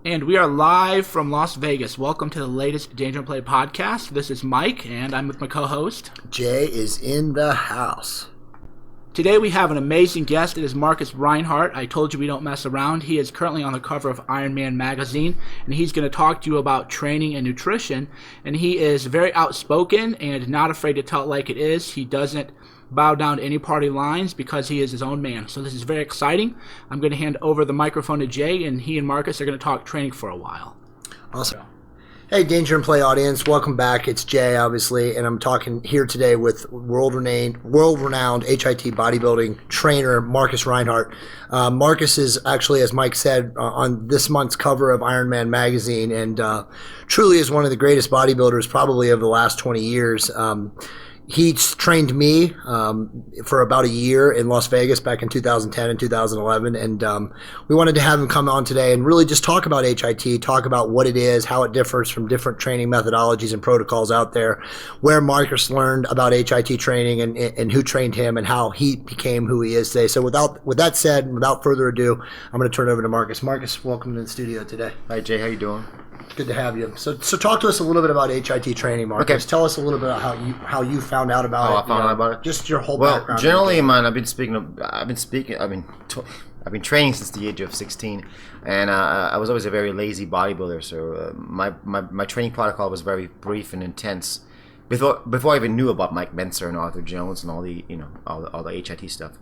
And we are live from Las Vegas. Welcome to the latest Danger and Play podcast. This is Mike, and I'm with my co-host. Jay is in the house. Today we have an amazing guest. It is Markus Reinhardt. I told you we don't mess around. He is currently on the cover of Iron Man magazine, and he's going to talk to you about training and nutrition. And he is very outspoken and not afraid to tell it like it is. He doesn't bow down to any party lines because he is his own man. So this is very exciting. I'm going to hand over the microphone to Jay, and he and Markus are going to talk training for a while. Awesome. Hey, Danger and Play audience, welcome back. It's Jay, obviously, and I'm talking here today with world-renowned HIT bodybuilding trainer Markus Reinhardt. Markus is actually, as Mike said, on this month's cover of Iron Man magazine, and truly is one of the greatest bodybuilders probably of the last 20 years. He trained me for about a year in Las Vegas back in 2010 and 2011, and we wanted to have him come on today and really just talk about HIT, talk about what it is, how it differs from different training methodologies and protocols out there, where Markus learned about HIT training and who trained him and how he became who he is today. So with that said, and without further ado, I'm going to turn it over to Markus. Markus, welcome to the studio today. Hi, Jay. How you doing? Good to have you. So talk to us a little bit about HIT training, Markus. Okay. Tell us a little bit about how you found out about it. I found out about it. Just your whole background. Well, generally, man, I've been training since the age of 16, and I was always a very lazy bodybuilder. So my training protocol was very brief and intense. Before I even knew about Mike Mentzer and Arthur Jones and all the HIT stuff.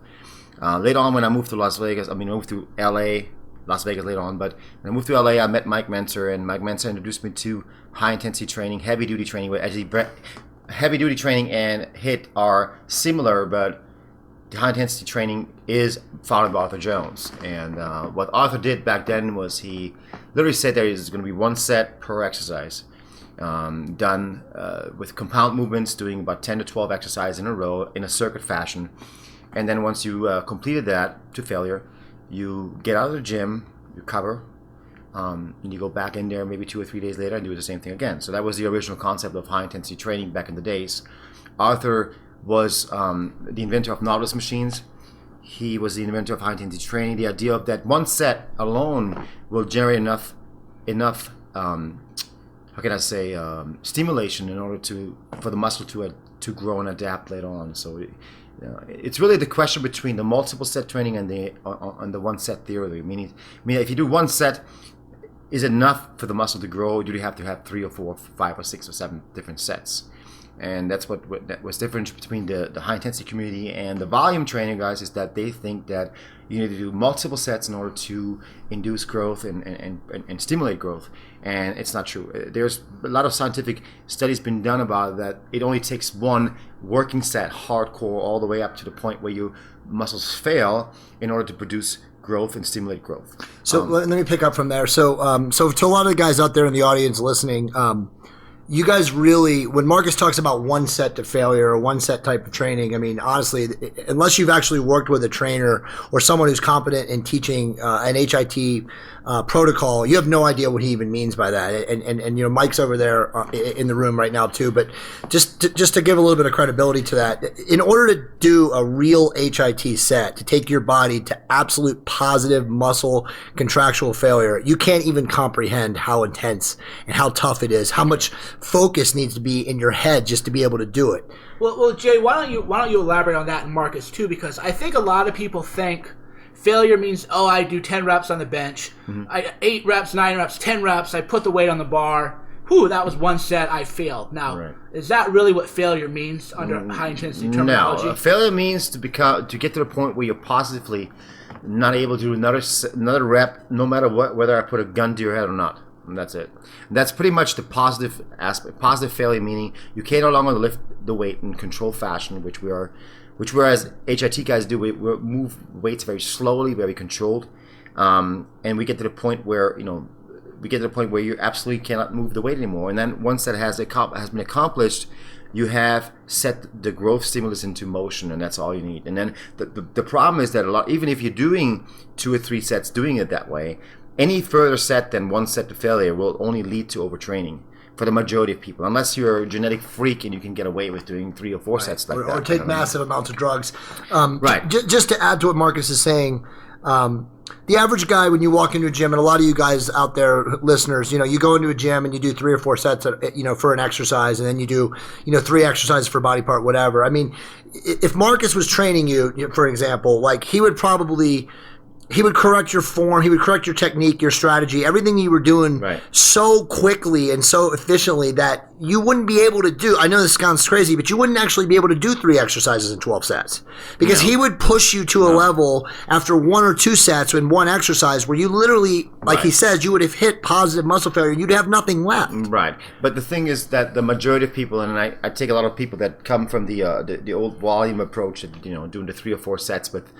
Later on, when I moved to Las Vegas, I moved to LA. Las Vegas later on, but when I moved to LA, I met Mike Mentzer, and Mike Mentzer introduced me to high-intensity training, heavy-duty training, where actually heavy-duty training and HIT are similar, but the high-intensity training is founded by Arthur Jones. And what Arthur did back then was he literally said there is going to be one set per exercise, done with compound movements, doing about 10 to 12 exercises in a row in a circuit fashion. And then once you completed that to failure, you get out of the gym, you cover, and you go back in there maybe 2 or 3 days later and do the same thing again. So that was the original concept of high-intensity training back in the days. Arthur was the inventor of Nautilus machines. He was the inventor of high-intensity training. The idea of that one set alone will generate enough stimulation in order for the muscle to grow and adapt later on. So it's really the question between the multiple set training and the one set theory. Meaning, if you do one set, is it enough for the muscle to grow, or do you have to have 3 or 4, 5 or 6 or 7 different sets? And that's what was different between the high intensity community and the volume training guys, is that they think that you need to do multiple sets in order to induce growth and stimulate growth. And it's not true. There's a lot of scientific studies been done about that. It only takes one working set, hardcore, all the way up to the point where your muscles fail in order to produce growth and stimulate growth. So let me pick up from there. So to a lot of the guys out there in the audience listening, you guys really, when Markus talks about one set to failure or one set type of training, honestly, unless you've actually worked with a trainer or someone who's competent in teaching an HIT protocol, you have no idea what he even means by that. And Mike's over there in the room right now too. But just to give a little bit of credibility to that, in order to do a real HIT set, to take your body to absolute positive muscle contractual failure, you can't even comprehend how intense and how tough it is, how much focus needs to be in your head just to be able to do it. Well, Jay, why don't you elaborate on that, and Markus too? Because I think a lot of people think failure means, I do 10 reps on the bench, 8 reps, 9 reps, 10 reps, I put the weight on the bar. That was one set, I failed. Now, Is that really what failure means under high-intensity terminology? No, failure means to get to the point where you're positively not able to do another rep, no matter whether I put a gun to your head or not. And that's it. And that's pretty much the positive aspect. Positive failure meaning you can no longer lift the weight in controlled fashion, which whereas HIT guys do, we move weights very slowly, very controlled, and we get to the point where you absolutely cannot move the weight anymore. And then once that has been accomplished, you have set the growth stimulus into motion, and that's all you need. And then the problem is that even if you're doing 2 or 3 sets doing it that way, any further set than one set to failure will only lead to overtraining for the majority of people, unless you're a genetic freak and you can get away with doing 3 or 4 sets like that. Or take massive amounts of drugs. Just to add to what Markus is saying, The average guy, when you walk into a gym, and a lot of you guys out there, listeners, you go into a gym and you do 3 or 4 sets, for an exercise, and then you do, 3 exercises for body part, whatever. I mean, if Marcus was training you, for example, like he would correct your form, he would correct your technique, your strategy, everything you were doing so quickly and so efficiently that you wouldn't be able to do, I know this sounds crazy, but you wouldn't actually be able to do 3 exercises in 12 sets. Because he would push you to a level after 1 or 2 sets in one exercise where you literally, like he says, you would have hit positive muscle failure. You'd have nothing left. Right. But the thing is that the majority of people, and I take a lot of people that come from the old volume approach, doing the 3 or 4 sets with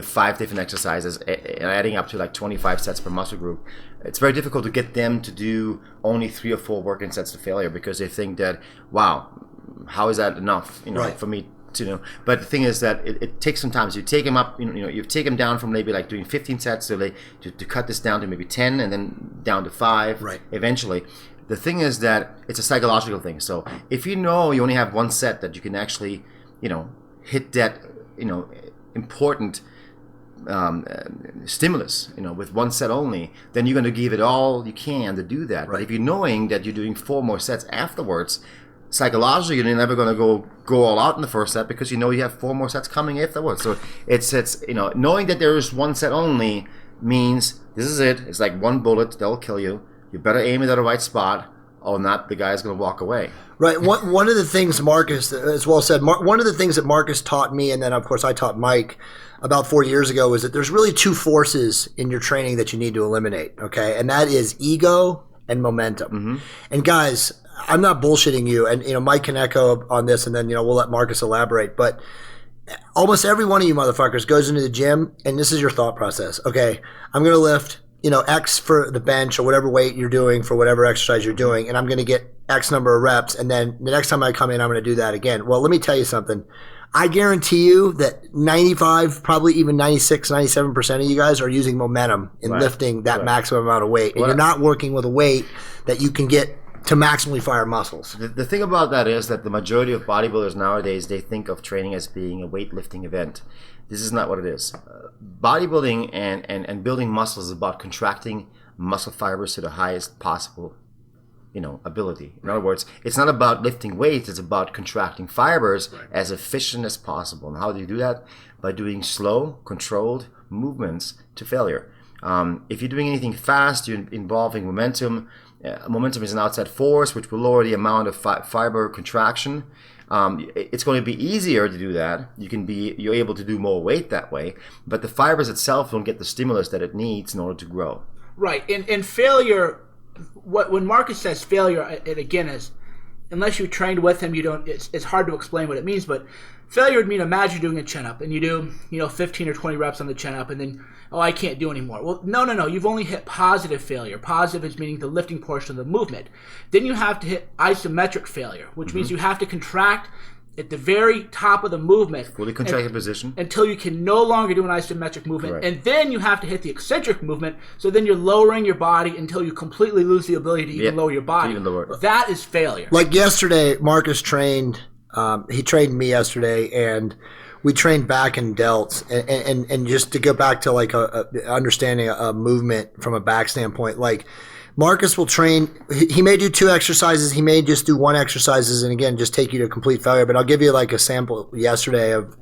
5 different exercises, and adding up to like 25 sets per muscle group. It's very difficult to get them to do only 3 or 4 working sets to failure because they think that, wow, how is that enough, for me to know? But the thing is that it takes some time. So you take them up, you take them down from maybe like doing 15 sets to cut this down to maybe 10 and then down to 5 eventually. The thing is that it's a psychological thing. So if you only have 1 set that you can actually, hit that, important stimulus, with 1 set only, then you're going to give it all you can to do that. But if you're knowing that you're doing 4 more sets afterwards, psychologically you're never going to go all out in the first set because you have 4 more sets coming afterwards. So it's knowing that there is 1 set only means this is it. It's like 1 bullet that'll kill you. You better aim it at the right spot, or not, the guy's going to walk away. Right. One of the things Marcus, as well said, one of the things that Marcus taught me, and then of course I taught Mike about 4 years ago, was that there's really 2 forces in your training that you need to eliminate. Okay, and that is ego and momentum. Mm-hmm. And guys, I'm not bullshitting you, and Mike can echo on this, and then we'll let Marcus elaborate. But almost every one of you motherfuckers goes into the gym, and this is your thought process. Okay, I'm going to lift X for the bench or whatever weight you're doing for whatever exercise you're doing, and I'm going to get X number of reps, and then the next time I come in, I'm going to do that again. Well, let me tell you something. I guarantee you that 95, probably even 96, 97% of you guys are using momentum in lifting that maximum amount of weight, and you're not working with a weight that you can get to maximally fire muscles. The thing about that is that the majority of bodybuilders nowadays, they think of training as being a weightlifting event. This is not what it is. Bodybuilding and building muscles is about contracting muscle fibers to the highest possible ability. In other words, it's not about lifting weights, it's about contracting fibers as efficient as possible. And how do you do that? By doing slow, controlled movements to failure. If you're doing anything fast, you're involving momentum. Momentum is an outside force which will lower the amount of fiber contraction. It's going to be easier to do that. You're able to do more weight that way, but the fibers itself don't get the stimulus that it needs in order to grow. Right. And failure, when Marcus says failure, it again is, unless you trained with him, it's hard to explain what it means, but failure would mean, imagine doing a chin-up, and you do 15 or 20 reps on the chin-up, and then, I can't do anymore. Well, no, you've only hit positive failure. Positive is meaning the lifting portion of the movement. Then you have to hit isometric failure, which means you have to contract at the very top of the movement. Fully contracted position. Until you can no longer do an isometric movement. Right. And then you have to hit the eccentric movement, so then you're lowering your body until you completely lose the ability to even lower your body. Even lower. That is failure. Like yesterday, Marcus trained, he trained me yesterday, and we trained back and delts. And just to go back to like understanding a movement from a back standpoint, like Marcus will train, he may do 2 exercises, he may just do 1 exercises, and again, just take you to complete failure. But I'll give you like a sample yesterday of,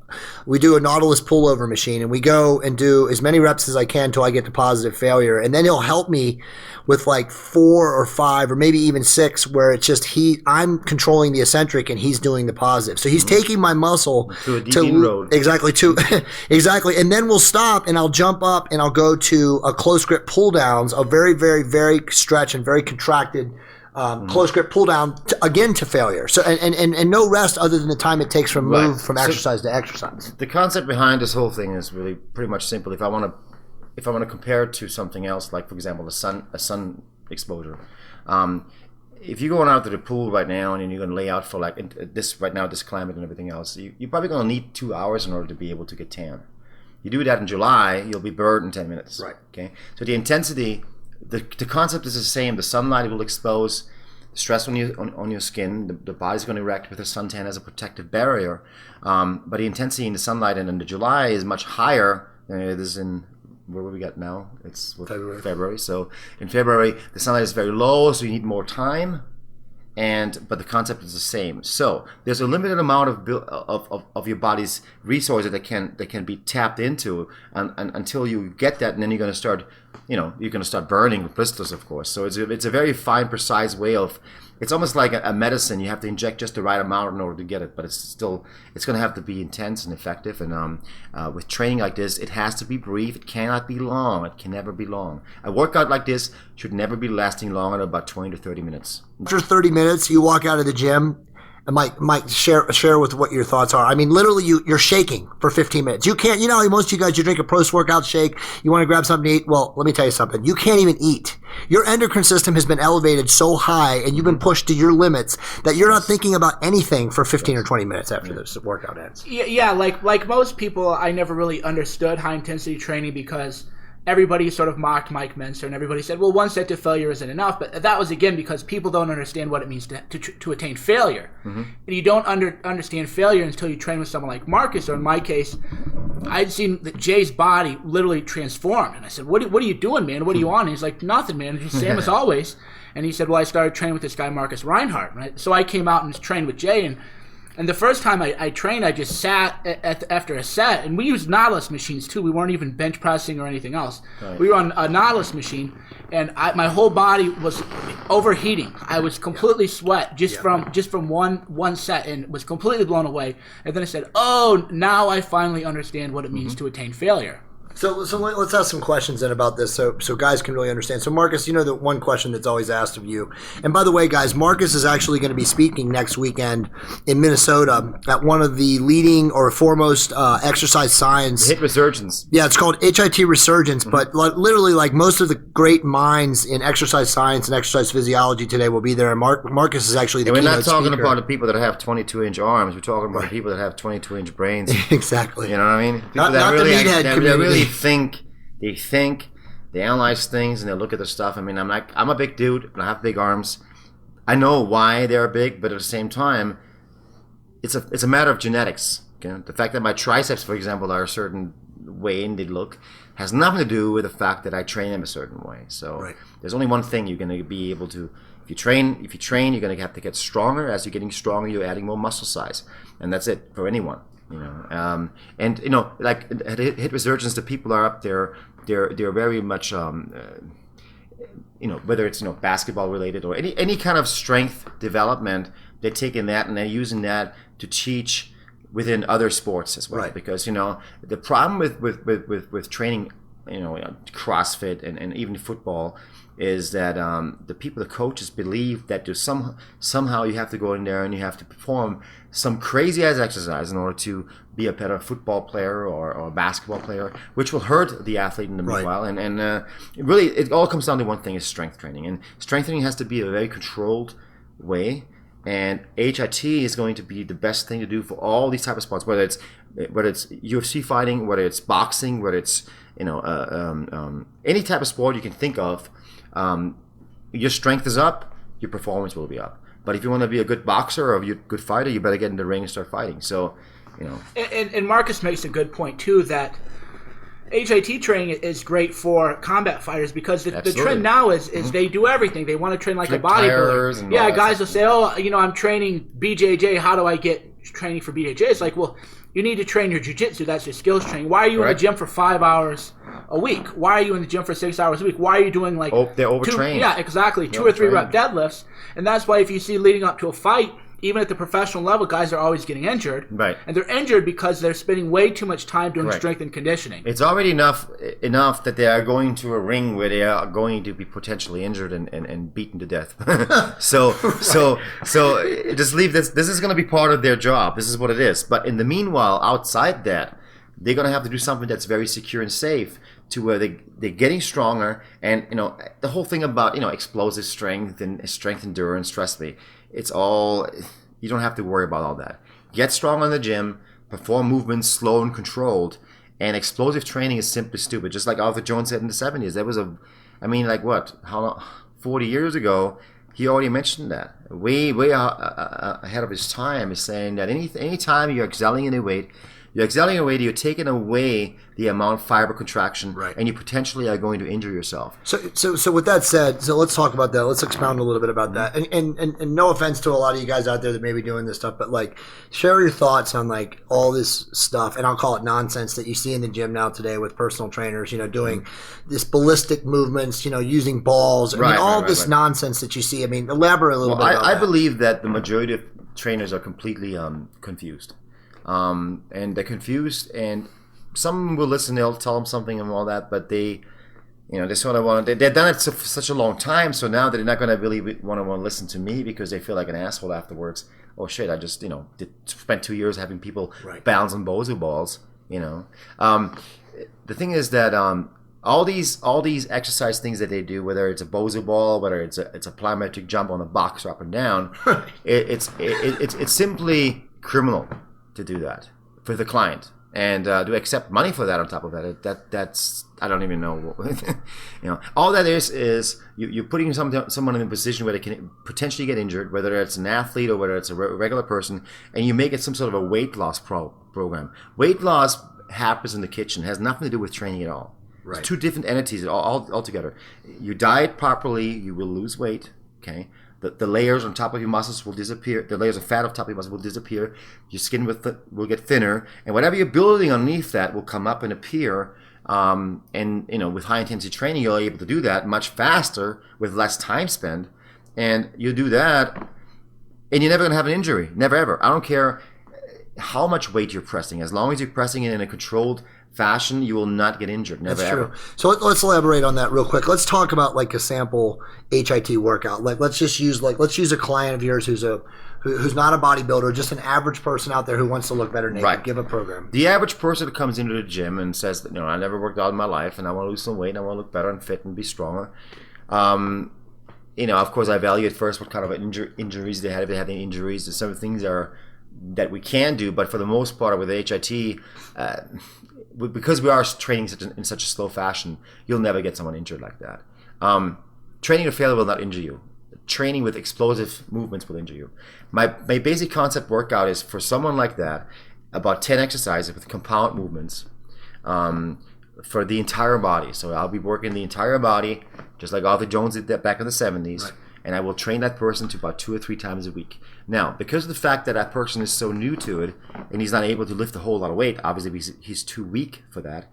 we do a Nautilus pullover machine, and we go and do as many reps as I can until I get to positive failure. And then he'll help me with like 4 or 5 or maybe even 6, where it's just I'm controlling the eccentric and he's doing the positive. So he's taking my muscle to a deep road. Exactly, exactly. And then we'll stop and I'll jump up and I'll go to a close grip pull downs, a very, very, very stretch and very contracted close grip pull down again to failure. So and no rest other than the time it takes from exercise to exercise. The concept behind this whole thing is really pretty much simple. If I want to compare it to something else, like for example a sun exposure, if you're going out to the pool right now and you're going to lay out for like this climate and everything else, you're probably going to need 2 hours in order to be able to get tan. You do that in July, you'll be burned in 10 minutes. Right. Okay. So the intensity, the concept is the same. The sunlight will expose stress on your skin. The body's going to react with a suntan as a protective barrier. But the intensity in the sunlight and in the July is much higher than it is in where we got now? It's February. February. So in February, the sunlight is very low, so you need more time. But the concept is the same. So there's a limited amount of your body's resources that can be tapped into until you get that, and then you're going to start, you're going to start burning blisters, of course. So it's a very fine, precise way of. It's almost like a medicine. You have to inject just the right amount in order to get it, but it's going to have to be intense and effective. And with training like this, it has to be brief. It cannot be long. It can never be long. A workout like this should never be lasting longer than about 20 to 30 minutes. After 30 minutes, you walk out of the gym. And Mike, share with what your thoughts are. I mean, literally, you're shaking for 15 minutes. You can't, most of you guys, you drink a post-workout shake, you want to grab something to eat. Well, let me tell you something. You can't even eat. Your endocrine system has been elevated so high and you've been pushed to your limits that you're not thinking about anything for 15 or 20 minutes after this workout ends. Yeah, like most people, I never really understood high-intensity training because everybody sort of mocked Mike Menser, and everybody said, well, one set to failure isn't enough. But that was, again, because people don't understand what it means to attain failure. Mm-hmm. And you don't understand failure until you train with someone like Markus, or in my case, I'd seen that Jay's body literally transformed. And I said, what are you doing, man? What are you on? And he's like, nothing, man. It's the same as always. And he said, well, I started training with this guy, Markus Reinhardt. Right? So I came out and trained with Jay, and the first time I trained, I just sat after a set, and we used Nautilus machines too. We weren't even bench pressing or anything else. Right. We were on a Nautilus machine, and my whole body was overheating. I was completely sweat just from one set, and was completely blown away. And then I said, "Oh, now I finally understand what it means to attain failure." So let's ask some questions then about this so guys can really understand. So Markus, the one question that's always asked of you. And by the way, guys, Markus is actually going to be speaking next weekend in Minnesota at one of the leading or foremost exercise science. HIT Resurgence. Yeah, it's called HIT Resurgence. Mm-hmm. But literally, like most of the great minds in exercise science and exercise physiology today will be there. And Markus is actually the keynote speaker. We're not talking about the people that have 22-inch arms. We're talking about the people that have 22-inch brains. Exactly. You know what I mean? Not the meathead community. They analyze things and they look at the stuff. I mean, I'm a big dude and I have big arms. I know why they're big, but at the same time, it's a matter of genetics. Okay? The fact that my triceps, for example, are a certain way and they look has nothing to do with the fact that I train them a certain way. So There's only one thing you're going to be able to. If you train, you're going to have to get stronger. As you're getting stronger, you're adding more muscle size, and that's it for anyone. Like at HIT Resurgence, the people are up there. They're very much, whether it's basketball related or any kind of strength development, they're taking that and they're using that to teach within other sports as well. Right. Because the problem with training, CrossFit and even football, is that the coaches believe that somehow you have to go in there and you have to perform some crazy ass exercise in order to be a better football player or a basketball player, which will hurt the athlete in the meanwhile. Right. And really, it all comes down to one thing: is strength training. And strength training has to be a very controlled way. And HIT is going to be the best thing to do for all these type of sports, whether it's UFC fighting, whether it's boxing, whether it's any type of sport you can think of. Your strength is up, your performance will be up. But if you want to be a good boxer or a good fighter, you better get in the ring and start fighting. So, And Markus makes a good point too, that HIT training is great for combat fighters because the trend now is they do everything. They want to train like a bodybuilder. Yeah, guys will say, I'm training BJJ. How do I get training for BJJ? It's like, well, you need to train your jiu-jitsu. That's your skills training. Why are you in the gym for 5 hours a week? Why are you in the gym for 6 hours a week? Why are you doing they're overtrained. Yeah, exactly. 2 or 3 rep deadlifts. And that's why if you see leading up to a fight, even at the professional level, guys are always getting injured. Right. And they're injured because they're spending way too much time doing strength and conditioning. It's already enough that they are going to a ring where they are going to be potentially injured and beaten to death. so just leave this. This is going to be part of their job. This is what it is. But in the meanwhile, outside that, they're going to have to do something that's very secure and safe to where they're getting stronger. And, the whole thing about, explosive strength and strength endurance, trust me, it's all, you don't have to worry about all that. Get strong in the gym, perform movements slow and controlled, and explosive training is simply stupid. Just like Arthur Jones said in the 70s. There was 40 years ago, he already mentioned that. Way ahead of his time, is saying that any time you're excelling in a weight, You're accelerating, you're taking away the amount of fiber contraction, Right. and you potentially are going to injure yourself. So with that said, so let's talk about that. Let's expound a little bit about that. And no offense to a lot of you guys out there that may be doing this stuff, but like share your thoughts on like all this stuff, and I'll call it nonsense that you see in the gym now today with personal trainers, doing this ballistic movements, using balls, all this nonsense that you see. I mean, elaborate a little bit about I that. believe that the majority of trainers are completely confused. And they're confused, and some will listen, they'll tell them something and all that, but they sort of want to, they've done it for such a long time, so now they're not going to really want to listen to me because they feel like an asshole afterwards. Oh shit, I just, spent 2 years having people bounce on Bozo balls, The thing is that all these exercise things that they do, whether it's a Bozo ball, whether it's a plyometric jump on a box or up and down, it's simply criminal to do that for the client. And to accept money for that on top of that, that's I don't even know. All that is you're putting someone in a position where they can potentially get injured, whether it's an athlete or whether it's a regular person, and you make it some sort of a weight loss program. Weight loss happens in the kitchen. It has nothing to do with training at all. Right. It's two different entities altogether. You diet properly, you will lose weight. Okay. The layers on top of your muscles will disappear. The layers of fat on top of your muscles will disappear. Your skin will get thinner, and whatever you're building underneath that will come up and appear. And with high intensity training, you're able to do that much faster with less time spent. And you do that, and you're never going to have an injury. Never ever. I don't care how much weight you're pressing. As long as you're pressing it in a controlled fashion, you will not get injured. Never. That's true. Ever. So let's elaborate on that real quick. Let's talk about like a sample HIT workout. Like let's use a client of yours who's not a bodybuilder, just an average person out there who wants to look better naked. Right. Give a program. The average person that comes into the gym and says that, I never worked out in my life and I want to lose some weight and I want to look better and fit and be stronger. Of course I evaluate first what kind of injuries they had. If they had any injuries, there's some things that we can do, but for the most part with HIT, because we are training in such a slow fashion, you'll never get someone injured like that. Training to failure will not injure you. Training with explosive movements will injure you. My basic concept workout is for someone like that, about 10 exercises with compound movements for the entire body. So I'll be working the entire body, just like Arthur Jones did that back in the 70s. Right. And I will train that person to about 2 or 3 times a week. Now, because of the fact that person is so new to it, and he's not able to lift a whole lot of weight, obviously he's too weak for that.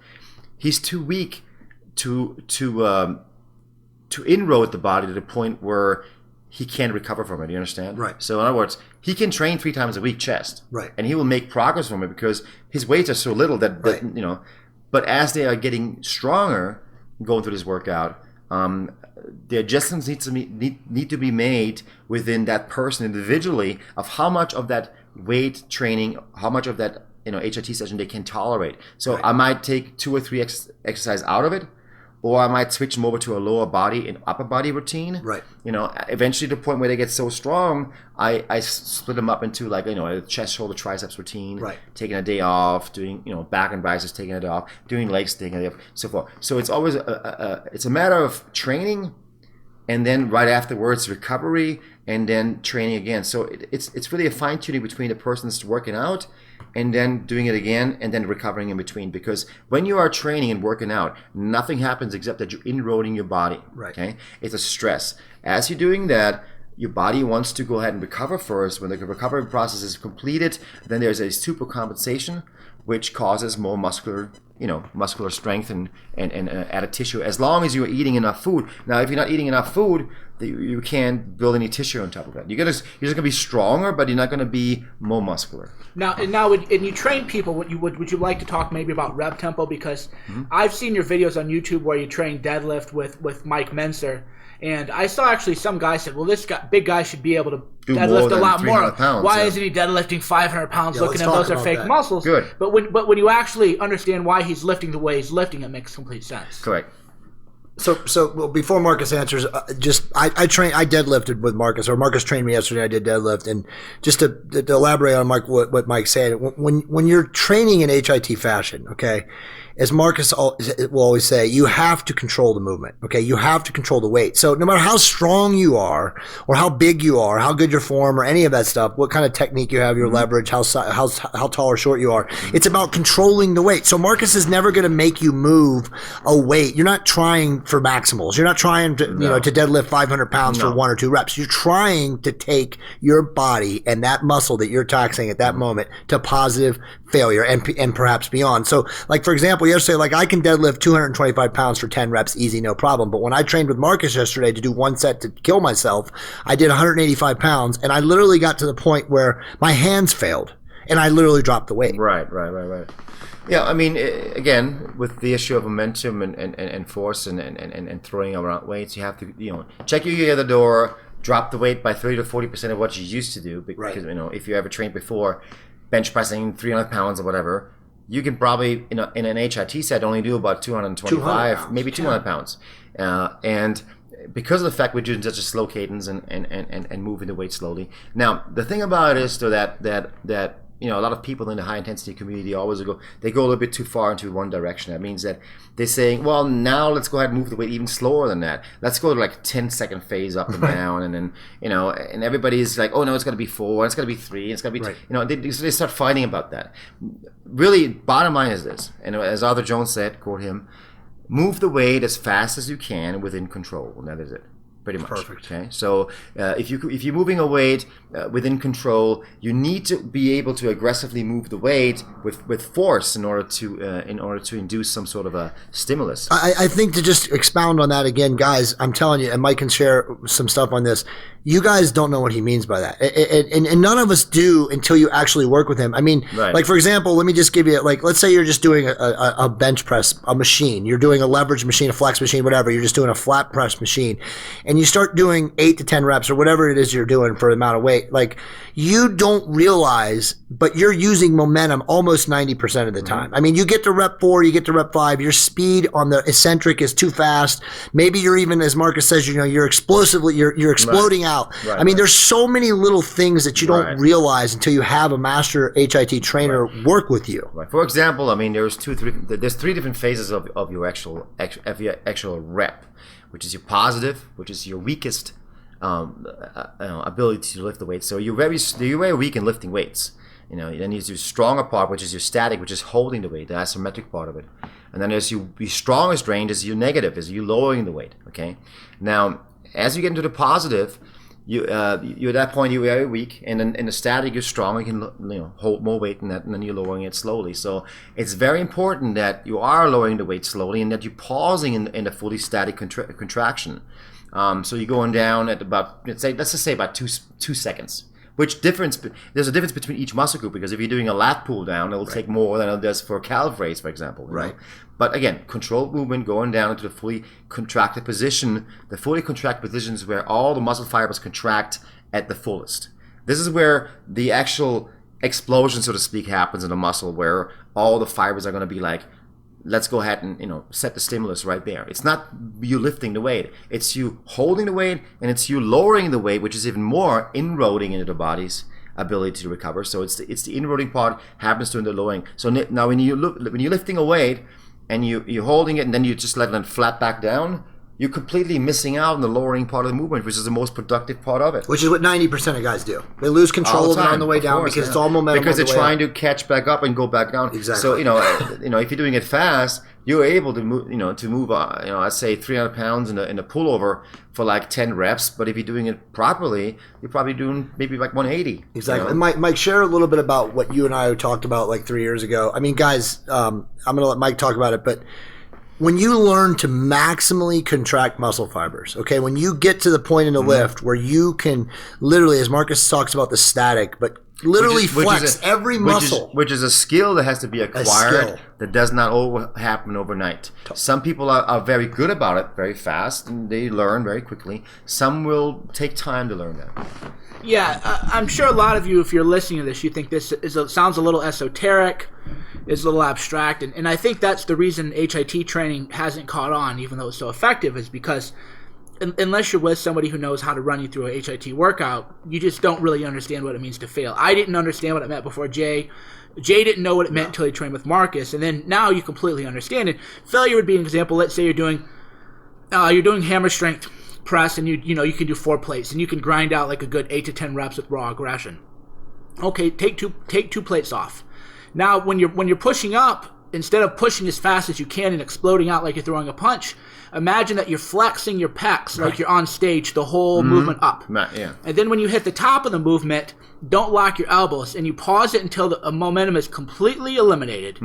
He's too weak to inroad the body to the point where he can't recover from it. You understand? Right. So in other words, he can train 3 times a week chest. Right. And he will make progress from it because his weights are so little that But as they are getting stronger, going through this workout, the adjustments need to be made within that person individually of how much of that weight training, how much of that HIT session they can tolerate. So right. I might take 2 or 3 exercises out of it, or I might switch them over to a lower body and upper body routine. Right. Eventually to the point where they get so strong, I split them up into a chest, shoulder, triceps routine. Right. Taking a day off, doing back and biceps, taking a day off, doing legs, taking a day off, so forth. So it's always it's a matter of training, and then right afterwards recovery, and then training again. So it's really a fine tuning between the person that's working out and then doing it again and then recovering in between. Because when you are training and working out, nothing happens except that you're inroading your body. Right. Okay? It's a stress. As you're doing that, your body wants to go ahead and recover first. When the recovery process is completed, then there's a supercompensation, which causes more muscular strength and added tissue, as long as you're eating enough food. Now, if you're not eating enough food, you can't build any tissue on top of that. You're just going to be stronger, but you're not going to be more muscular. Now, when you train people, would you like to talk maybe about rep tempo? Because I've seen your videos on YouTube where you train deadlift with Mike Menser. And I saw actually some guy said, well, this big guy should be able to deadlift a lot more. Pounds, why isn't he deadlifting 500 pounds looking at those are fake muscles? Good. But when you actually understand why he's lifting the way he's lifting, it makes complete sense. Correct. So before Marcus answers, I deadlifted with Marcus, or Marcus trained me yesterday. I did deadlift, and just to elaborate on what Mike said, when you're training in HIT fashion, okay, as Marcus will always say, you have to control the movement. Okay, you have to control the weight. So no matter how strong you are, or how big you are, how good your form, or any of that stuff, what kind of technique you have, your leverage, how tall or short you are, it's about controlling the weight. So Marcus is never going to make you move a weight. You're not trying for maximals. You're not trying to to deadlift 500 pounds for 1 or 2 reps. You're trying to take your body and that muscle that you're taxing at that moment to positive failure and perhaps beyond. So, like, for example, yesterday, like, I can deadlift 225 pounds for 10 reps easy, no problem. But when I trained with Marcus yesterday to do 1 set to kill myself, I did 185 pounds, and I literally got to the point where my hands failed, and I literally dropped the weight. Right. Yeah, I mean, again, with the issue of momentum and force and throwing around weights, you have to, check your other door, drop the weight by 30 to 40% of what you used to do. Because, if you ever trained before, bench pressing 300 pounds or whatever, you can probably, in an HIT set, only do about 225, maybe 200 pounds. And because of the fact we're doing such a slow cadence and moving the weight slowly. Now, the thing about it is, though, that a lot of people in the high intensity community always go a little bit too far into one direction. That means that they're saying, well, now let's go ahead and move the weight even slower than that. Let's go to like 10-second phase up and down, and then and everybody's like, oh no, it's got to be 4, it's got to be 3, it's got to be they start fighting about that. Really, bottom line is this, and as Arthur Jones said, quote him, move the weight as fast as you can within control, and that is it. Pretty much. Perfect. Okay, so if you're moving a weight within control, you need to be able to aggressively move the weight with force in order to induce some sort of a stimulus. I think, to just expound on that again, guys, I'm telling you, and Mike can share some stuff on this. You guys don't know what he means by that, and none of us do until you actually work with him. I mean, like, for example, let me just give you, like, let's say you're just doing a bench press, a machine. You're doing a leverage machine, a flex machine, whatever. You're just doing a flat press machine, and you start doing 8 to 10 reps or whatever it is you're doing for the amount of weight. Like, you don't realize, but you're using momentum almost 90% of the time. I mean, you get to rep 4, you get to rep 5, your speed on the eccentric is too fast. Maybe you're even, as Marcus says, you're explosively, you're exploding out. I mean, there's so many little things that you don't realize until you have a master HIT trainer work with you. For example, I mean, there's 3 different phases of your actual rep, which is your positive, which is your weakest ability to lift the weight. So you're very weak in lifting weights. Then there's your stronger part, which is your static, which is holding the weight, the isometric part of it. And then there's your strongest range is your negative, is you lowering the weight. Okay. Now, as you get into the positive, you at that point you're very weak, and then in the static you're strong. You can hold more weight than that, and then you're lowering it slowly. So it's very important that you are lowering the weight slowly, and that you're pausing in a fully static contraction. So you're going down at about let's just say about 2 seconds. There's a difference between each muscle group, because if you're doing a lat pull down, it'll take more than it does for a calf raise, for example. Right. But again, controlled movement, going down into the fully contracted position. The fully contracted position is where all the muscle fibers contract at the fullest. This is where the actual explosion, so to speak, happens in the muscle, where all the fibers are going to be like, let's go ahead and set the stimulus right there. It's not you lifting the weight. It's you holding the weight, and it's you lowering the weight, which is even more inroading into the body's ability to recover. So it's the inroading part happens during the lowering. So now when you're lifting a weight and you're holding it, and then you just let it flat back down, you're completely missing out on the lowering part of the movement, which is the most productive part of it. Which is what 90% of guys do. They lose control of it on the way down, because it's all momentum. Because they're trying to catch back up and go back down. Exactly. So if you're doing it fast, you're able to move. I'd say 300 pounds in a pullover for like 10 reps. But if you're doing it properly, you're probably doing maybe like 180. Exactly. And Mike, share a little bit about what you and I talked about like 3 years ago. I mean, guys, I'm going to let Mike talk about it, but when you learn to maximally contract muscle fibers, okay, when you get to the point in the lift where you can literally, as Marcus talks about the static, but literally flex every muscle. Which is a skill that has to be acquired, that does not happen overnight. Some people are very good about it very fast, and they learn very quickly. Some will take time to learn that. Yeah, I'm sure a lot of you, if you're listening to this, you think this sounds a little esoteric, is a little abstract, and I think that's the reason HIT training hasn't caught on, even though it's so effective, is because unless you're with somebody who knows how to run you through a HIT workout, you just don't really understand what it means to fail. I didn't understand what it meant before Jay Jay didn't know what it meant until he trained with Marcus, and then now you completely understand it. Failure would be an example. Let's say you're doing hammer strength press, and you can do 4 plates, and you can grind out like a good 8 to 10 reps with raw aggression. Okay, take two plates off. Now, when you're pushing up, instead of pushing as fast as you can and exploding out like you're throwing a punch, imagine that you're flexing your pecs like you're on stage, the whole movement up. Yeah. And then when you hit the top of the movement, don't lock your elbows, and you pause it until the momentum is completely eliminated.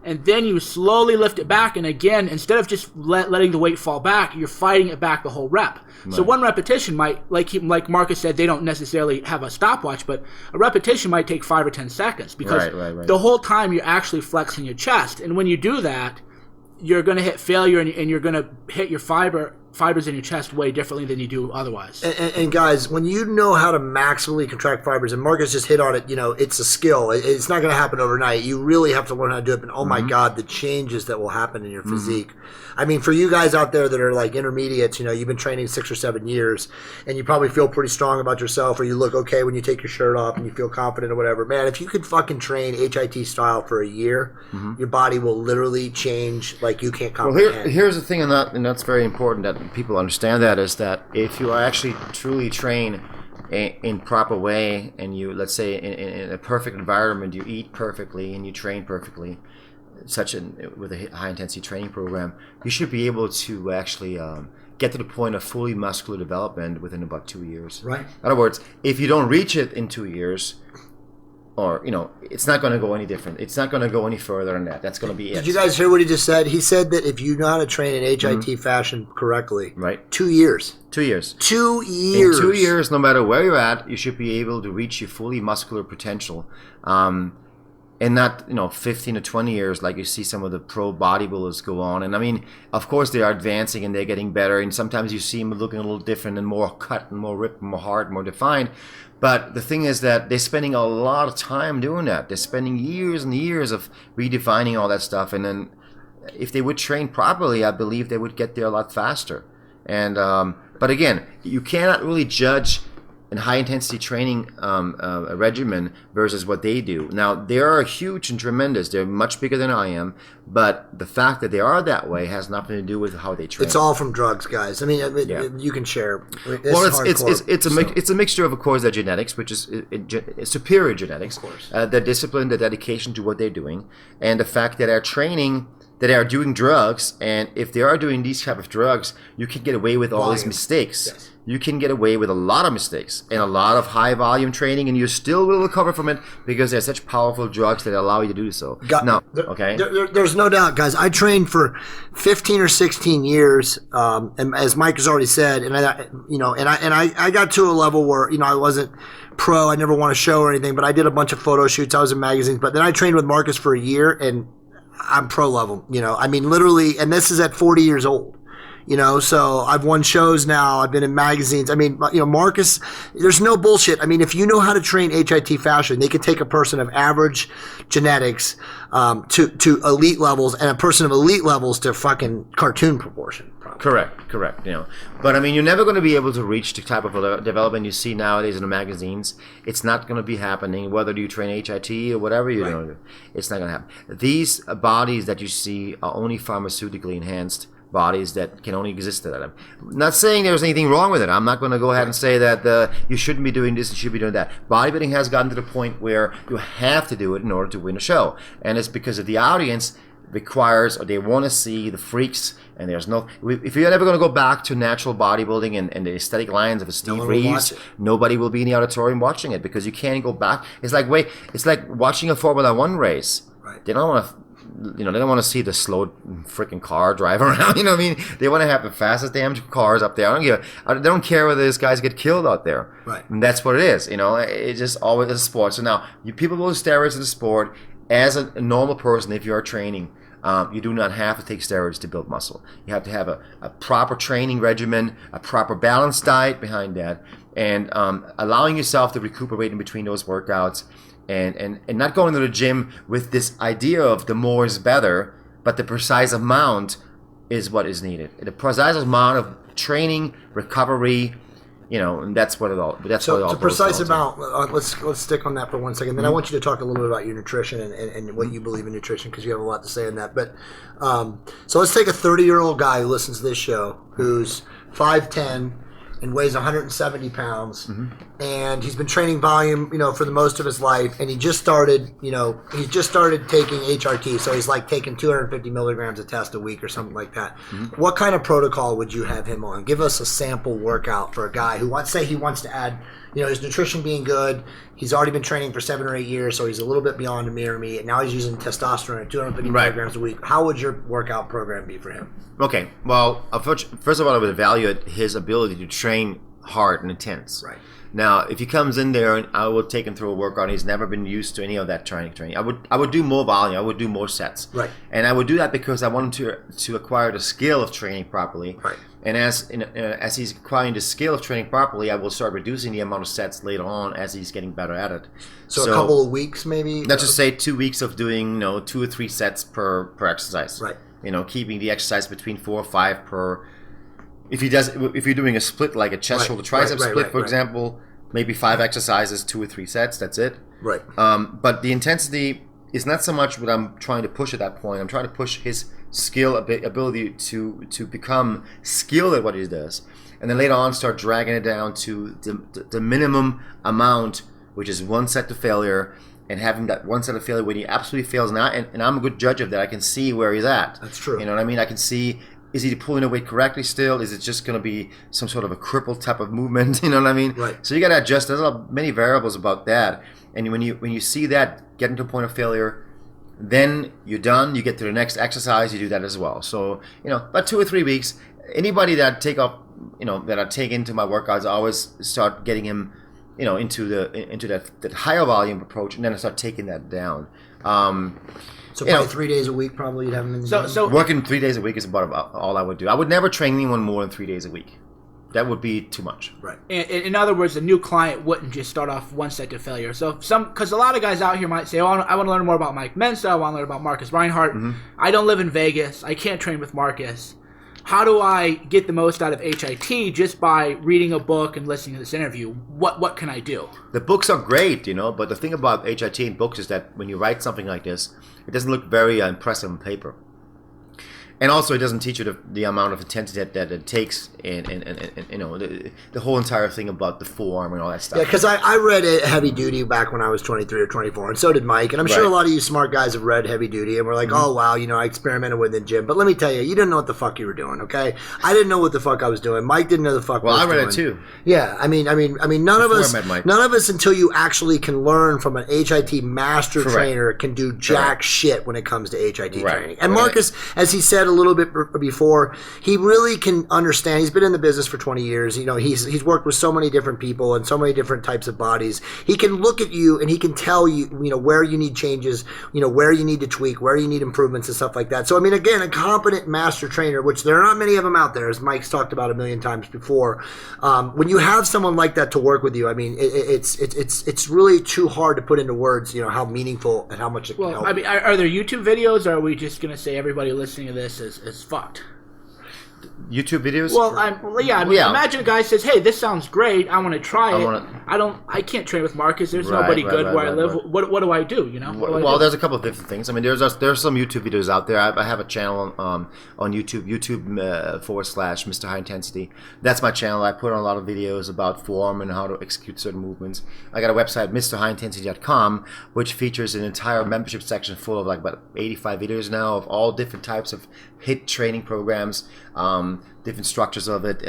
And then you slowly lift it back, and again, instead of just letting the weight fall back, you're fighting it back the whole rep. Right. So one repetition might, like Marcus said, they don't necessarily have a stopwatch, but a repetition might take 5 or 10 seconds because the whole time you're actually flexing your chest. And when you do that, you're going to hit failure, and you're going to hit your fibers in your chest way differently than you do otherwise. And guys, when you know how to maximally contract fibers, and Marcus just hit on it, it's a skill. It's not going to happen overnight. You really have to learn how to do it. And oh my God, the changes that will happen in your physique. I mean, for you guys out there that are like intermediates, you've been training 6 or 7 years, and you probably feel pretty strong about yourself, or you look okay when you take your shirt off and you feel confident or whatever. Man, if you could fucking train HIT style for a year, your body will literally change like you can't comprehend. Well, here's the thing, and that's very important that people understand that, is that if you are actually truly trained in proper way, and you, let's say, in a perfect environment, you eat perfectly and you train perfectly, with a high intensity training program, you should be able to actually get to the point of fully muscular development within about 2 years. Right. In other words, if you don't reach it in 2 years, or it's not going to go any different. It's not going to go any further than that. That's going to be it. Did you guys hear what he just said? He said that if you know how to train in HIT fashion correctly, 2 years. 2 years. 2 years. In 2 years, no matter where you're at, you should be able to reach your fully muscular potential. And not 15 to 20 years like you see some of the pro bodybuilders go on. And I mean, of course they are advancing and they're getting better, and sometimes you see them looking a little different and more cut and more ripped and more hard and more defined. But the thing is that they're spending a lot of time doing that. They're spending years and years of redefining all that stuff, and then if they would train properly, I believe they would get there a lot faster. And but again, you cannot really judge in high intensity training a regimen versus what they do. Now, they are huge and tremendous. They're much bigger than I am, but the fact that they are that way has nothing to do with how they train. It's all from drugs, guys. I mean, you can share. It's a mixture of course, their genetics, which is superior genetics, of course. Their discipline, their dedication to what they're doing, and the fact that they're training, that they are doing drugs, and if they are doing these type of drugs, you can get away with all these mistakes. Yes. You can get away with a lot of mistakes and a lot of high volume training, and you still will recover from it because they're such powerful drugs that allow you to do so. There's no doubt, guys. I trained for 15 or 16 years, and as Mike has already said, and I got to a level where I wasn't pro. I never won a show or anything, but I did a bunch of photo shoots. I was in magazines, but then I trained with Marcus for a year, and I'm pro level. I mean, literally, and this is at 40 years old. So I've won shows now. I've been in magazines. I mean, Marcus, there's no bullshit. I mean, if you know how to train HIT fashion, they could take a person of average genetics to elite levels, and a person of elite levels to fucking cartoon proportion. Probably. Correct. But I mean, you're never going to be able to reach the type of development you see nowadays in the magazines. It's not going to be happening, whether you train HIT or whatever you're going to do. It's not going to happen. These bodies that you see are only pharmaceutically enhanced bodies that can only exist at them. I'm not saying there's anything wrong with it. I'm not going to go ahead and say that you shouldn't be doing this, you should be doing that. Bodybuilding has gotten to the point where you have to do it in order to win a show. And it's because of the audience requires, or they want to see the freaks, and there's no, if you're ever going to go back to natural bodybuilding and the aesthetic lines of a Steve Reeves, nobody will be in the auditorium watching it because you can't go back. It's like watching a Formula One race. Right. They don't want to, they don't want to see the slow freaking car drive around. You know what I mean? They want to have the fastest damn cars up there. They don't care whether these guys get killed out there. Right. And that's what it is. It's just always a sport. So now, people go to steroids in the sport. As a normal person, if you are training, you do not have to take steroids to build muscle. You have to have a proper training regimen, a proper balanced diet behind that, and allowing yourself to recuperate in between those workouts. And not going to the gym with this idea of the more is better, but the precise amount is what is needed. The precise amount of training, recovery, and that's what it all. That's So what it all. it's a boils precise down to. amount. Let's stick on that for 1 second. Then I want you to talk a little bit about your nutrition and what you believe in nutrition, because you have a lot to say on that. But so let's take a 30-year-old guy who listens to this show, who's 5'10" and weighs 170 pounds, and he's been training volume, for the most of his life, and he just started taking HRT, so he's like taking 250 milligrams of test a week or something like that. What kind of protocol would you have him on? Give us a sample workout for a guy who wants to add, his nutrition being good. He's already been training for 7 or 8 years, so he's a little bit beyond a mirror me, and now he's using testosterone at 250 milligrams a week. How would your workout program be for him? Okay, well, first of all, I would evaluate his ability to train hard and intense. Right. Now, if he comes in there and I will take him through a workout, he's never been used to any of that training. I would do more volume. I would do more sets. Right. And I would do that because I want him to acquire the skill of training properly. Right. And as he's acquiring the skill of training properly, I will start reducing the amount of sets later on as he's getting better at it. So a couple of weeks, maybe. Let's just say 2 weeks of doing 2 or 3 sets per exercise. Right. Keeping the exercise between 4 or 5 per. If you're doing a split like a chest shoulder tricep split, for example, maybe 5 exercises, 2 or 3 sets. That's it. Right. But the intensity is not so much what I'm trying to push at that point. I'm trying to push his skill ability to become skilled at what he does, and then later on start dragging it down to the minimum amount, which is 1 set to failure. And having that 1 set of failure when he absolutely fails now, and I'm a good judge of that. I can see where he's at. That's true. You know what I mean? I can see, is he pulling the weight correctly still? Is it just going to be some sort of a crippled type of movement? You know what I mean? Right. So you got to adjust. There's many variables about that. And when you see that getting to a point of failure, then you're done. You get to the next exercise. You do that as well. So about 2 or 3 weeks. Anybody that that I take into my workouts, I always start getting him into that higher volume approach, and then I start taking that down. So probably 3 days a week, probably you'd have them in the gym? So working 3 days a week is about all I would do. I would never train anyone more than 3 days a week. That would be too much. Right. In other words, a new client wouldn't just start off 1 set to failure. So because a lot of guys out here might say, "Oh, I want to learn more about Mike Mensa. I want to learn about Markus Reinhardt. I don't live in Vegas. I can't train with Markus. How do I get the most out of HIT just by reading a book and listening to this interview? What can I do?" The books are great, but the thing about HIT and books is that when you write something like this, it doesn't look very impressive on paper. And also, it doesn't teach you the amount of intensity that it takes, and the whole entire thing about the forearm and all that stuff. Yeah, because I read it Heavy Duty back when I was 23 or 24, and so did Mike. And I'm sure a lot of you smart guys have read Heavy Duty, and we're like, oh, wow, I experimented with it in the gym. But let me tell you, you didn't know what the fuck you were doing, okay? I didn't know what the fuck I was doing. Mike didn't know the fuck Well, I was doing. I read it too. Yeah, I mean, none of us until you actually can learn from an HIT master trainer can do jack shit when it comes to HIT training. And Markus, as he said a little bit before, he really can understand. He's been in the business for 20 years. He's worked with so many different people and so many different types of bodies. He can look at you and he can tell you, where you need changes, where you need to tweak, where you need improvements and stuff like that. So, again, a competent master trainer, which there are not many of them out there, as Mike's talked about a million times before. When you have someone like that to work with you, it's really too hard to put into words, how meaningful and how much it can help. Are there YouTube videos, or are we just going to say everybody listening to this is fucked? YouTube videos? Well, imagine a guy says, "Hey, this sounds great. I want to try it. I can't train with Markus. There's nobody good where I live. What do I do? Well, there's a couple of different things. There's some YouTube videos out there. I have a channel on YouTube, /Mr. High Intensity. That's my channel. I put on a lot of videos about form and how to execute certain movements. I got a website, MrHighIntensity.com, which features an entire membership section full of about 85 videos now of all different types of HIIT training programs, different structures of it,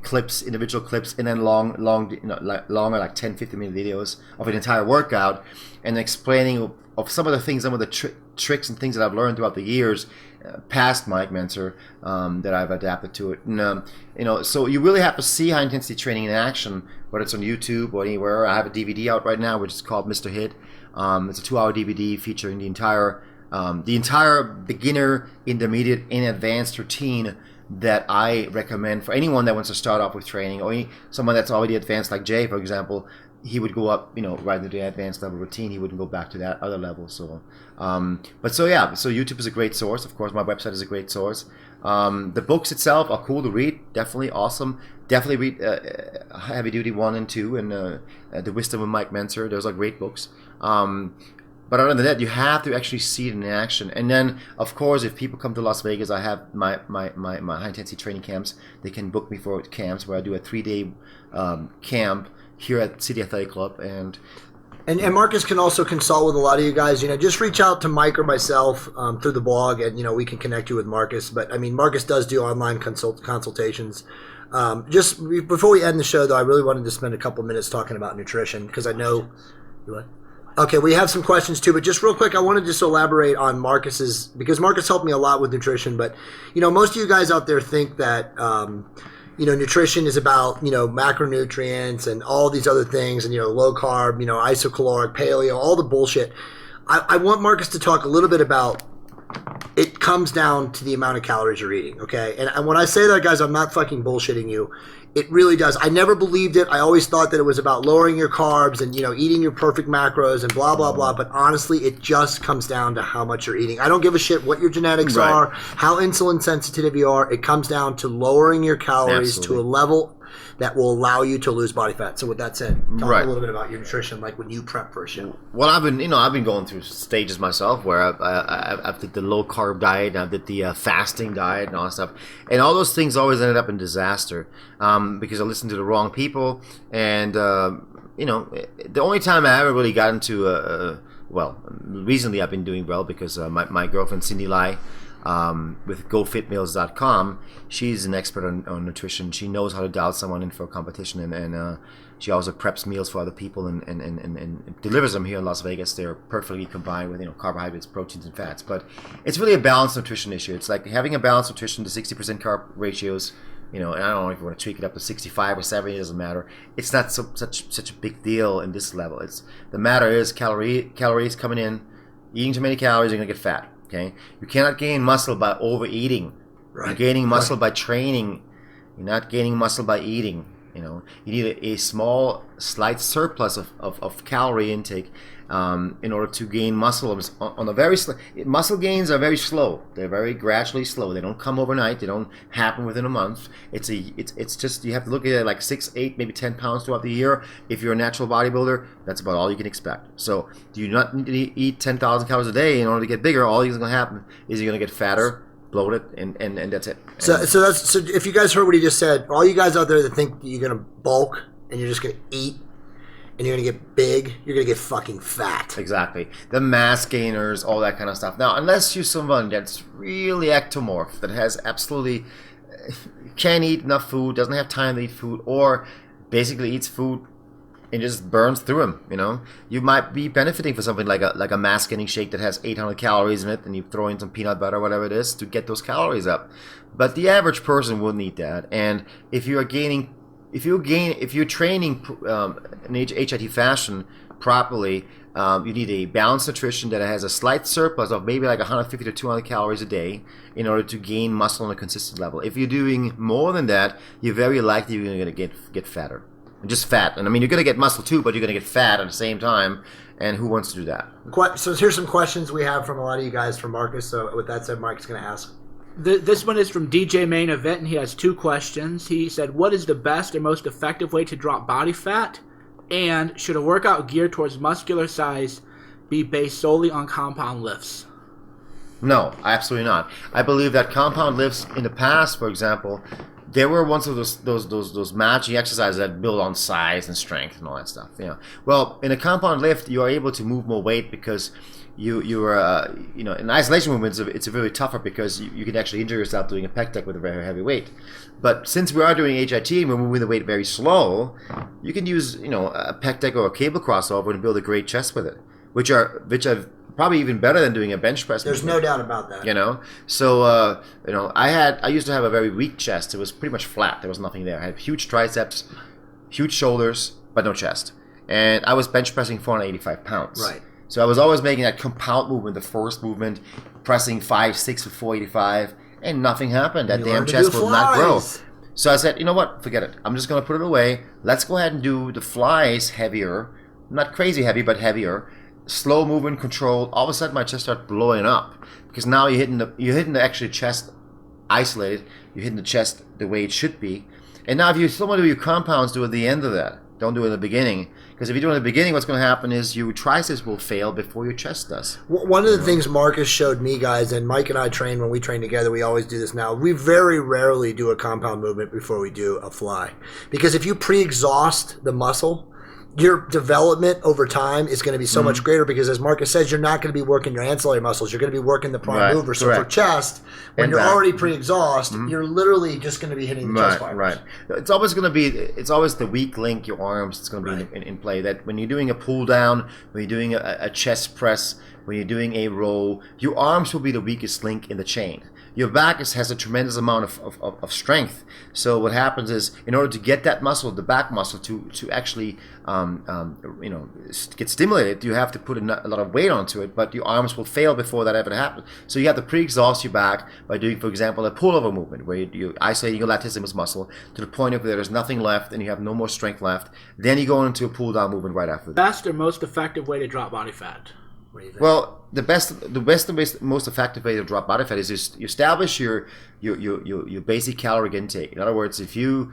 clips, individual clips, and then longer, like 10, 15-minute videos of an entire workout, and explaining of some of the things, some of the tricks and things that I've learned throughout the years, past Mike Mensa, that I've adapted to it. And, so you really have to see high intensity training in action, whether it's on YouTube or anywhere. I have a DVD out right now, which is called Mr. HIIT. It's a 2-hour DVD featuring the entire beginner, intermediate, and advanced routine that I recommend for anyone that wants to start off with training, or someone that's already advanced, like Jay, for example. he would go up, right into the advanced level routine. He wouldn't go back to that other level. So, so YouTube is a great source. Of course, my website is a great source. The books itself are cool to read. Definitely awesome. Definitely read Heavy Duty 1 and 2 and The Wisdom of Mike Menser. Those are great books. But other than that, you have to actually see it in action. And then, of course, if people come to Las Vegas, I have my high-intensity training camps. They can book me for camps where I do a 3-day camp here at City Athletic Club. And Marcus can also consult with a lot of you guys. Just reach out to Mike or myself through the blog, and we can connect you with Marcus. But I mean, Marcus does do online consultations. Just before we end the show, though, I really wanted to spend a couple minutes talking about nutrition because I know. What? Okay, we have some questions too, but just real quick, I wanted to just elaborate on Marcus's, because Marcus helped me a lot with nutrition. But most of you guys out there think that nutrition is about, macronutrients and all these other things and, low carb, isocaloric, paleo, all the bullshit. I want Marcus to talk a little bit about it comes down to the amount of calories you're eating, okay? And when I say that, guys, I'm not fucking bullshitting you. It really does. I never believed it. I always thought that it was about lowering your carbs and, eating your perfect macros and blah, blah, blah. But honestly, it just comes down to how much you're eating. I don't give a shit what your genetics are, how insulin sensitive you are. It comes down to lowering your calories to a level that will allow you to lose body fat. So with that said, talk a little bit about your nutrition, like when you prep for a show. Well, I've been going through stages myself where I did the low carb diet, I did the fasting diet and all that stuff, and all those things always ended up in disaster because I listened to the wrong people. And the only time I ever really got into recently I've been doing well because my girlfriend Cindy Lai, with GoFitMeals.com, she's an expert on nutrition. She knows how to dial someone in for a competition, and she also preps meals for other people and delivers them here in Las Vegas. They're perfectly combined with carbohydrates, proteins, and fats. But it's really a balanced nutrition issue. It's like having a balanced nutrition, the 60% carb ratios. And I don't know if you want to tweak it up to 65 or 70, it doesn't matter. It's not such a big deal in this level. The matter is calories coming in. Eating too many calories, you're going to get fat. Okay, you cannot gain muscle by overeating. Right. You're gaining muscle by training. You're not gaining muscle by eating. You need a small, slight surplus of calorie intake in order to gain muscle. On a very muscle gains are very slow. They're very gradually slow. They don't come overnight. They don't happen within a month. It's just you have to look at it like 6, 8, maybe 10 pounds throughout the year. If you're a natural bodybuilder, that's about all you can expect. So do you not need to eat 10,000 calories a day in order to get bigger? All that's going to happen is you're going to get fatter, bloated, and that's it. So if you guys heard what he just said, all you guys out there that think you're going to bulk and you're just going to eat and you're going to get big, you're going to get fucking fat. Exactly. The mass gainers, all that kind of stuff. Now, unless you're someone that's really ectomorph, that has absolutely can't eat enough food, doesn't have time to eat food, or basically eats food and just burns through them, you might be benefiting for something like a mass gaining shake that has 800 calories in it, and you throw in some peanut butter, whatever it is, to get those calories up. But the average person wouldn't eat that. And if you're training in HIT fashion properly, you need a balanced nutrition that has a slight surplus of maybe like 150 to 200 calories a day in order to gain muscle on a consistent level. If you're doing more than that, you're very likely you're going to get fatter. Just fat. And I mean, you're going to get muscle too, but you're going to get fat at the same time. And who wants to do that? So here's some questions we have from a lot of you guys from Marcus. So with that said, Mike's going to ask. This one is from DJ Main Event, and he has 2 questions. He said, what is the best and most effective way to drop body fat? And should a workout geared towards muscular size be based solely on compound lifts? No, absolutely not. I believe that compound lifts in the past, for example, there were once of those matching exercises that build on size and strength and all that stuff. Well, in a compound lift, you are able to move more weight because you are in isolation movements. It's really tougher because you can actually injure yourself doing a pec deck with a very heavy weight. But since we are doing HIT and we're moving the weight very slow, you can use a pec deck or a cable crossover and build a great chest with it, which are probably even better than doing a bench press. There's no doubt about that. So I used to have a very weak chest. It was pretty much flat. There was nothing there. I had huge triceps, huge shoulders, but no chest. And I was bench pressing 485 pounds. Right. So I was always making that compound movement, the first movement, pressing 5, 6 with 485, and nothing happened. That damn chest would not grow. So I said, you know what? Forget it. I'm just going to put it away. Let's go ahead and do the flies heavier. Not crazy heavy, but heavier. Slow movement, controlled. All of a sudden, my chest started blowing up because now you're hitting the actually chest isolated. You're hitting the chest the way it should be. And now if you still want to do your compounds, do it at the end of that. Don't do it in the beginning. Because if you do it in the beginning, what's going to happen is your triceps will fail before your chest does. One of the things Marcus showed me, guys, and Mike and I train when we train together, we always do this now. We very rarely do a compound movement before we do a fly. Because if you pre-exhaust the muscle, your development over time is going to be so much greater because, as Marcus says, you're not going to be working your ancillary muscles. You're going to be working the prime mover. So for chest, when you're already pre-exhaust, you're literally just going to be hitting the chest fibers. Right. It's always the weak link, your arms, it's going to be in play. That when you're doing a pull down, when you're doing a chest press, when you're doing a row, your arms will be the weakest link in the chain. Your back has a tremendous amount of strength. So what happens is, in order to get that muscle, the back muscle, to actually get stimulated, you have to put a lot of weight onto it. But your arms will fail before that ever happens. So you have to pre-exhaust your back by doing, for example, a pullover movement where you're isolating your latissimus muscle to the point of where there's nothing left and you have no more strength left. Then you go into a pull down movement right after that. Best or most effective way to drop body fat? Well, the best and most effective way to drop body fat is just you establish your basic caloric intake. In other words, if you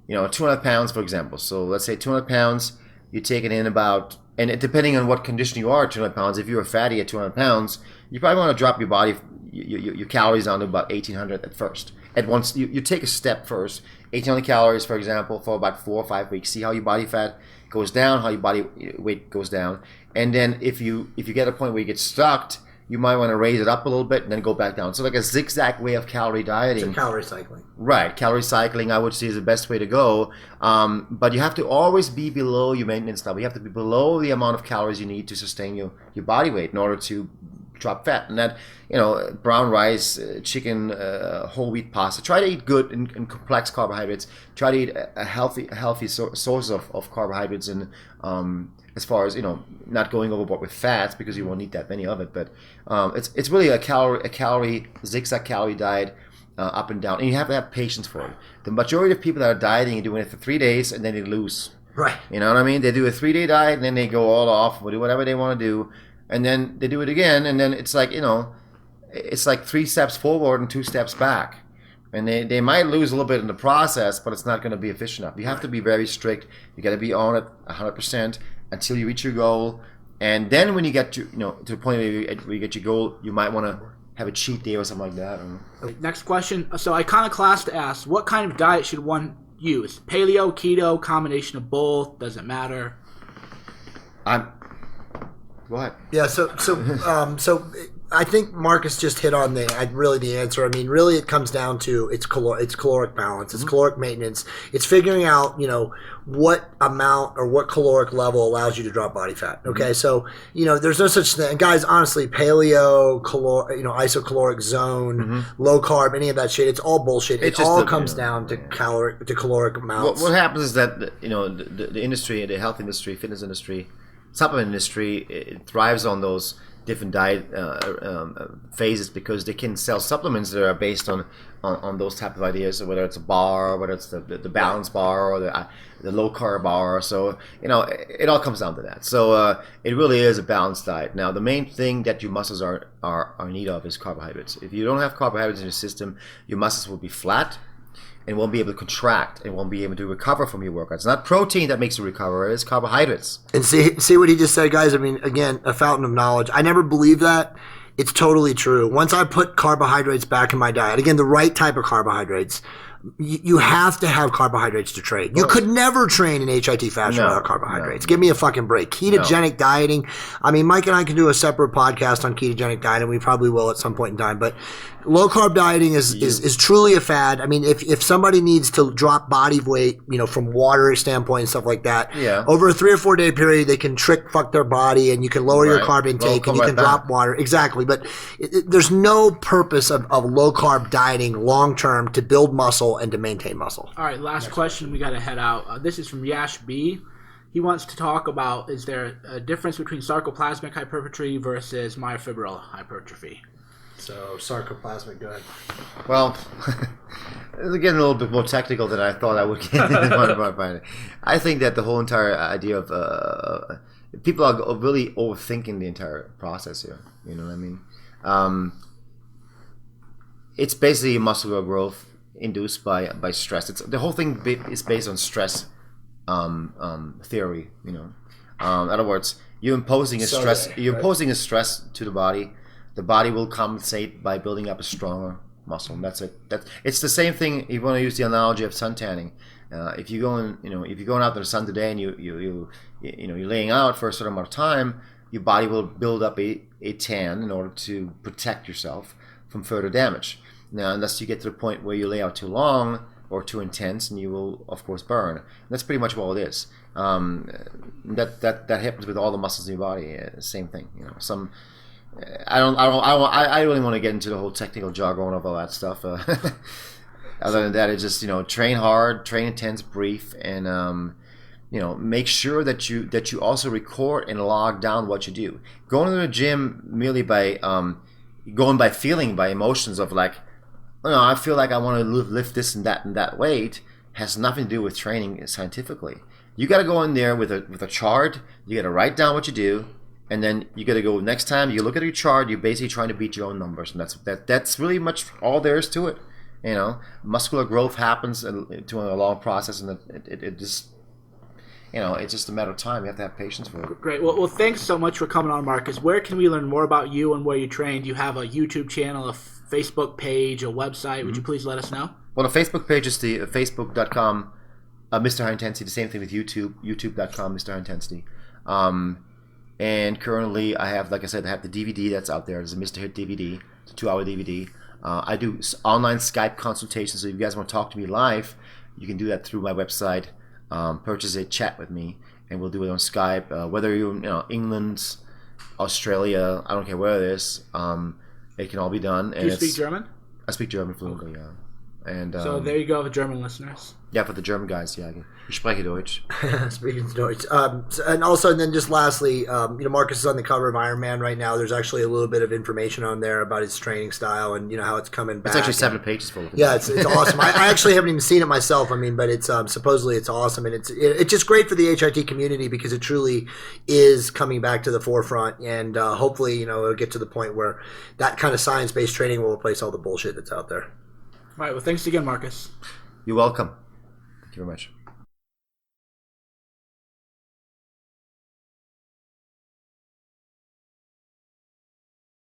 200 pounds, for example. So let's say 200 pounds, you're taking in about, and depending on what condition you are, 200 pounds. If you're a fatty at 200 pounds, you probably want to drop your calories down to about 1,800 at first. At once, you take a step first, 1,800 calories, for example, for about 4 or 5 weeks. See how your body fat goes down, how your body weight goes down. And then if you get a point where you get stuck, you might want to raise it up a little bit and then go back down. So like a zigzag way of calorie dieting. It's calorie cycling. Right. Calorie cycling, I would say, is the best way to go. But you have to always be below your maintenance level. You have to be below the amount of calories you need to sustain your body weight in order to drop fat. And that, brown rice, chicken, whole wheat pasta. Try to eat good and complex carbohydrates. Try to eat a healthy source of carbohydrates, and as far as not going overboard with fats, because you won't need that many of it. But it's really a calorie zigzag calorie diet, up and down, and you have to have patience for it. The majority of people that are dieting are doing it for 3 days and then they lose. Right. You know what I mean? They do a 3-day diet and then they go all off, do whatever they want to do, and then they do it again, and then it's like it's like 3 steps forward and 2 steps back. And they might lose a little bit in the process, but it's not going to be efficient enough. You have to be very strict. You got to be on it 100% until you reach your goal. And then when you get to the point where you get your goal, you might want to have a cheat day or something like that. I don't know. Next question. So Iconoclast asks, what kind of diet should one use? Paleo, keto, combination of both? Doesn't matter. Go ahead. Yeah. So I think Marcus just hit on the answer. I mean, really, it comes down to it's caloric balance, it's caloric maintenance, it's figuring out what amount or what caloric level allows you to drop body fat. Okay, so there's no such thing, guys. Honestly, paleo, isocaloric zone, low carb, any of that shit, it's all bullshit. It all comes down to caloric amounts. What happens is that the industry, the health industry, fitness industry, supplement industry, it thrives on those different diet phases because they can sell supplements that are based on those type of ideas, whether it's a bar, whether it's the balance bar or the low carb bar. So it all comes down to that. So it really is a balanced diet. Now the main thing that your muscles are in need of is carbohydrates. If you don't have carbohydrates in your system, your muscles will be flat and won't be able to contract and won't be able to recover from your workouts. It's not protein that makes you recover, it's carbohydrates. And see what he just said, guys? I mean, again, a fountain of knowledge. I never believed that. It's totally true. Once I put carbohydrates back in my diet, again, the right type of carbohydrates, you have to have carbohydrates to train. You could never train in HIT fashion without carbohydrates. Give me a fucking break. Ketogenic dieting. I mean, Mike and I can do a separate podcast on ketogenic dieting. We probably will at some point in time. But low carb dieting is truly a fad. I mean, if somebody needs to drop body weight, from water standpoint and stuff like that, over a 3 or 4 day period, they can fuck their body, and you can lower your carb intake, and you can drop water. Exactly. But there's no purpose of low carb dieting long term to build muscle and to maintain muscle. All right, last question. We got to head out. This is from Yash B. He wants to talk about, is there a difference between sarcoplasmic hypertrophy versus myofibrillar hypertrophy? So sarcoplasmic, go ahead. Well, it's getting a little bit more technical than I thought I would get. I think that the whole entire idea of people are really overthinking the entire process here. You know what I mean? It's basically muscular growth induced by stress. The whole thing is based on stress theory. You know, in other words, you're imposing a stress. You're imposing a stress to the body. The body will compensate by building up a stronger muscle. And that's it. It's the same thing. You want to use the analogy of sun tanning. If you go in, if you're going out in the sun today and you're laying out for a certain amount of time, your body will build up a tan in order to protect yourself from further damage. Now, unless you get to the point where you lay out too long or too intense, and you will, of course, burn. And that's pretty much all it is. That happens with all the muscles in your body. Same thing. I really want to get into the whole technical jargon of all that stuff. Other than that, it's just train hard, train intense, brief, and make sure that you also record and log down what you do. Going to the gym merely by going by feeling, by emotions of like, I feel like I want to lift this and that weight, has nothing to do with training scientifically. You got to go in there with a chart. You got to write down what you do. And then you got to go next time you look at your chart. You're basically trying to beat your own numbers, and that's really much all there is to it. Muscular growth happens to a long process, and it just it's just a matter of time. You have to have patience for it. Great. Well, thanks so much for coming on, Markus. Where can we learn more about you and where you train? Do you have a YouTube channel, a Facebook page, a website? Mm-hmm. Would you please let us know? Well, the Facebook page is the facebook.com Mr. High Intensity. The same thing with YouTube, youtube.com Mr. High Intensity. And currently, I have the DVD that's out there. There's a Mr. Hit DVD. It's a 2-hour DVD. I do online Skype consultations, so if you guys want to talk to me live, you can do that through my website. Purchase it, chat with me, and we'll do it on Skype. Whether you're in England, Australia, I don't care where it is, it can all be done. Do you speak German? I speak German fluently, yeah. And so there you go, the German listeners. Yeah, for the German guys, yeah. Ich spreche Deutsch. Speaking Deutsch. And also, and then just lastly, Markus is on the cover of Iron Man right now. There's actually a little bit of information on there about his training style and how it's coming back. It's actually 7 pages full of it. Yeah, it's awesome. I actually haven't even seen it myself. But it's supposedly it's awesome, and it's just great for the HIT community because it truly is coming back to the forefront, and hopefully it'll get to the point where that kind of science-based training will replace all the bullshit that's out there. All right. Well, thanks again, Markus. You're welcome. Thank you very much.